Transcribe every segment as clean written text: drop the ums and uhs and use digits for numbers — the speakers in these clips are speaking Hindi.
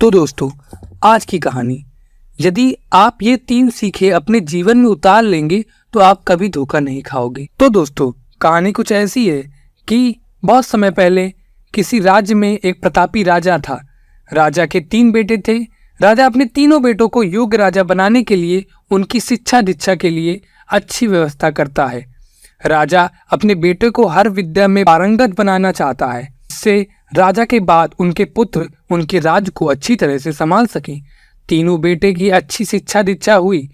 तो दोस्तों, आज की कहानी, यदि आप ये 3 सीखें अपने जीवन में उतार लेंगे तो आप कभी धोखा नहीं खाओगे। तो दोस्तों, कहानी कुछ ऐसी है कि बहुत समय पहले किसी राज्य में एक प्रतापी राजा था। राजा के 3 बेटे थे। राजा अपने तीनों बेटों को योग्य राजा बनाने के लिए उनकी शिक्षा दीक्षा के लिए अच्छी व्यवस्था करता है। राजा अपने बेटे को हर विद्या में पारंगत बनाना चाहता है, इससे राजा के बाद उनके पुत्र उनके राज्य को अच्छी तरह से संभाल सकें। तीनों बेटे की अच्छी शिक्षा दीक्षा हुई।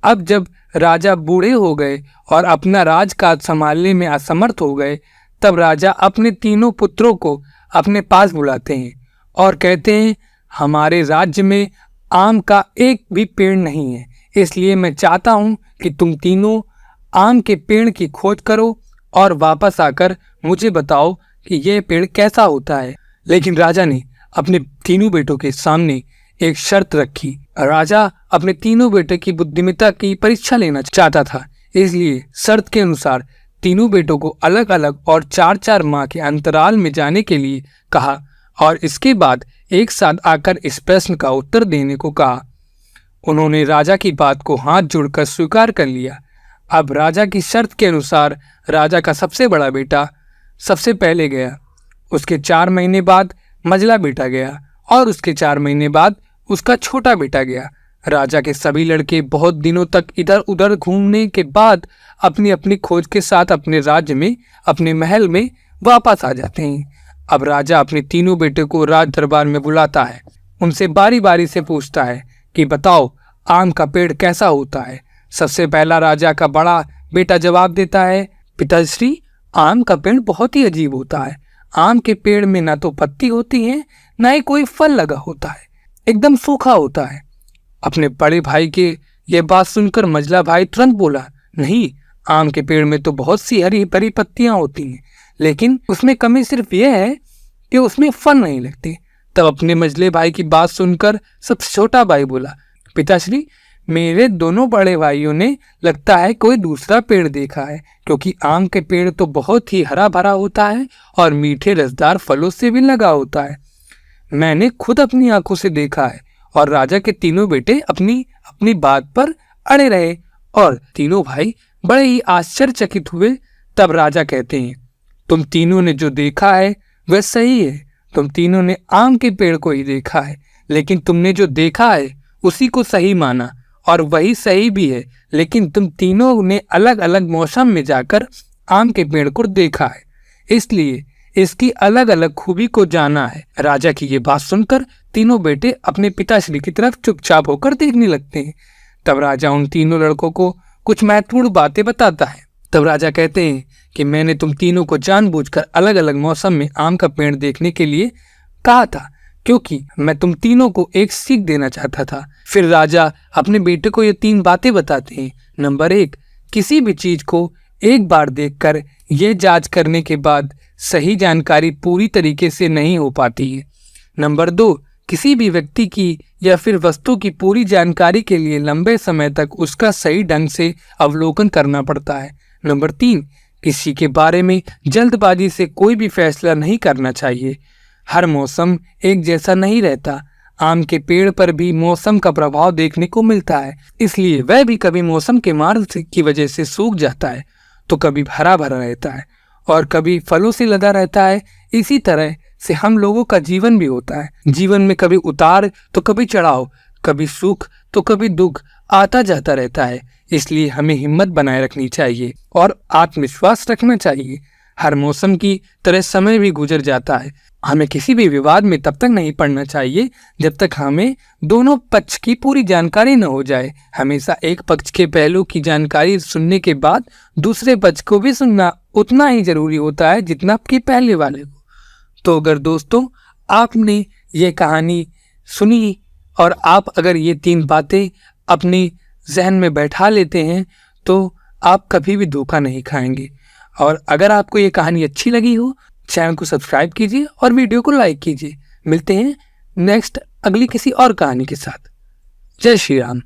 अब जब राजा बूढ़े हो गए और अपना राजकाज संभालने में असमर्थ हो गए, तब राजा अपने तीनों पुत्रों को अपने पास बुलाते हैं और कहते हैं, हमारे राज्य में आम का एक भी पेड़ नहीं है, इसलिए मैं चाहता हूँ कि तुम तीनों आम के पेड़ की खोज करो और वापस आकर मुझे बताओ कि यह पेड़ कैसा होता है। लेकिन राजा ने अपने तीनों बेटों के सामने एक शर्त रखी। राजा अपने तीनों बेटों की बुद्धिमत्ता की परीक्षा लेना चाहता था, इसलिए शर्त के अनुसार तीनों बेटों को अलग अलग और 4-4 माह के अंतराल में जाने के लिए कहा और इसके बाद एक साथ आकर इस प्रश्न का उत्तर देने को कहा। उन्होंने राजा की बात को हाथ जोड़कर स्वीकार कर लिया। अब राजा की शर्त के अनुसार राजा का सबसे बड़ा बेटा सबसे पहले गया, उसके 4 महीने बाद मझला बेटा गया और उसके 4 महीने बाद उसका छोटा बेटा गया। राजा के सभी लड़के बहुत दिनों तक इधर उधर घूमने के बाद अपनी अपनी खोज के साथ अपने राज्य में, अपने महल में वापस आ जाते हैं। अब राजा अपने तीनों बेटे को राज दरबार में बुलाता है, उनसे बारी बारी से पूछता है कि बताओ आम का पेड़ कैसा होता है। सबसे पहला राजा का बड़ा बेटा जवाब देता है, पिताश्री, आम का पेड़ बहुत ही अजीब होता है। आम के पेड़ में ना तो पत्ती होती है, ना ही कोई फल लगा होता है, एकदम सूखा होता है। अपने बड़े भाई के यह बात सुनकर मझला भाई तुरंत बोला, नहीं, आम के पेड़ में तो बहुत सी हरी भरी पत्तियां होती हैं, लेकिन उसमें कमी सिर्फ यह है कि उसमें फल नहीं लगते। तब अपने मझले भाई की बात सुनकर सबसे छोटा भाई बोला, पिताश्री, मेरे दोनों बड़े भाइयों ने लगता है कोई दूसरा पेड़ देखा है, क्योंकि आम के पेड़ तो बहुत ही हरा भरा होता है और मीठे रसदार फलों से भी लगा होता है। मैंने खुद अपनी आंखों से देखा है। और राजा के तीनों बेटे अपनी अपनी बात पर अड़े रहे और तीनों भाई बड़े ही आश्चर्यचकित हुए। तब राजा कहते हैं, तुम तीनों ने जो देखा है वह सही है। तुम तीनों ने आम के पेड़ को ही देखा है, लेकिन तुमने जो देखा है उसी को सही माना और वही सही भी है। लेकिन तुम तीनों ने अलग अलग मौसम में जाकर आम के पेड़ को देखा है, इसलिए इसकी अलग अलग खूबी को जाना है। राजा की ये बात सुनकर तीनों बेटे अपने पिताश्री की तरफ चुपचाप होकर देखने लगते हैं। तब राजा उन तीनों लड़कों को कुछ महत्वपूर्ण बातें बताता है। तब राजा कहते हैं कि मैंने तुम तीनों को जानबूझकर अलग अलग मौसम में आम का पेड़ देखने के लिए कहा था, क्योंकि मैं तुम तीनों को एक सीख देना चाहता था। फिर राजा अपने बेटे को ये 3 बातें बताते हैं। नंबर 1, किसी भी चीज को एक बार देखकर ये जांच करने के बाद सही जानकारी पूरी तरीके से नहीं हो पाती है। नंबर 2, किसी भी व्यक्ति की या फिर वस्तु की पूरी जानकारी के लिए लंबे समय तक उसका सही ढंग से अवलोकन करना पड़ता है। नंबर 3, किसी के बारे में जल्दबाजी से कोई भी फैसला नहीं करना चाहिए। हर मौसम एक जैसा नहीं रहता। आम के पेड़ पर भी मौसम का प्रभाव देखने को मिलता है, इसलिए वह भी कभी मौसम के मार की वजह से सूख जाता है, तो कभी हरा भरा रहता है और कभी फलों से लदा रहता है। इसी तरह से हम लोगों का जीवन भी होता है। जीवन में कभी उतार तो कभी चढ़ाव, कभी सुख तो कभी दुख आता जाता रहता है। इसलिए हमें हिम्मत बनाए रखनी चाहिए और आत्मविश्वास रखना चाहिए। हर मौसम की तरह समय भी गुजर जाता है। हमें किसी भी विवाद में तब तक नहीं पड़ना चाहिए जब तक हमें दोनों पक्ष की पूरी जानकारी न हो जाए। हमेशा एक पक्ष के पहलू की जानकारी सुनने के बाद दूसरे पक्ष को भी सुनना उतना ही जरूरी होता है जितना आपके पहले वाले को। तो अगर दोस्तों आपने ये कहानी सुनी और आप अगर ये 3 बातें अपने जहन में बैठा लेते हैं तो आप कभी भी धोखा नहीं खाएंगे। और अगर आपको ये कहानी अच्छी लगी हो, चैनल को सब्सक्राइब कीजिए और वीडियो को लाइक कीजिए। मिलते हैं नेक्स्ट अगली किसी और कहानी के साथ। जय श्री राम।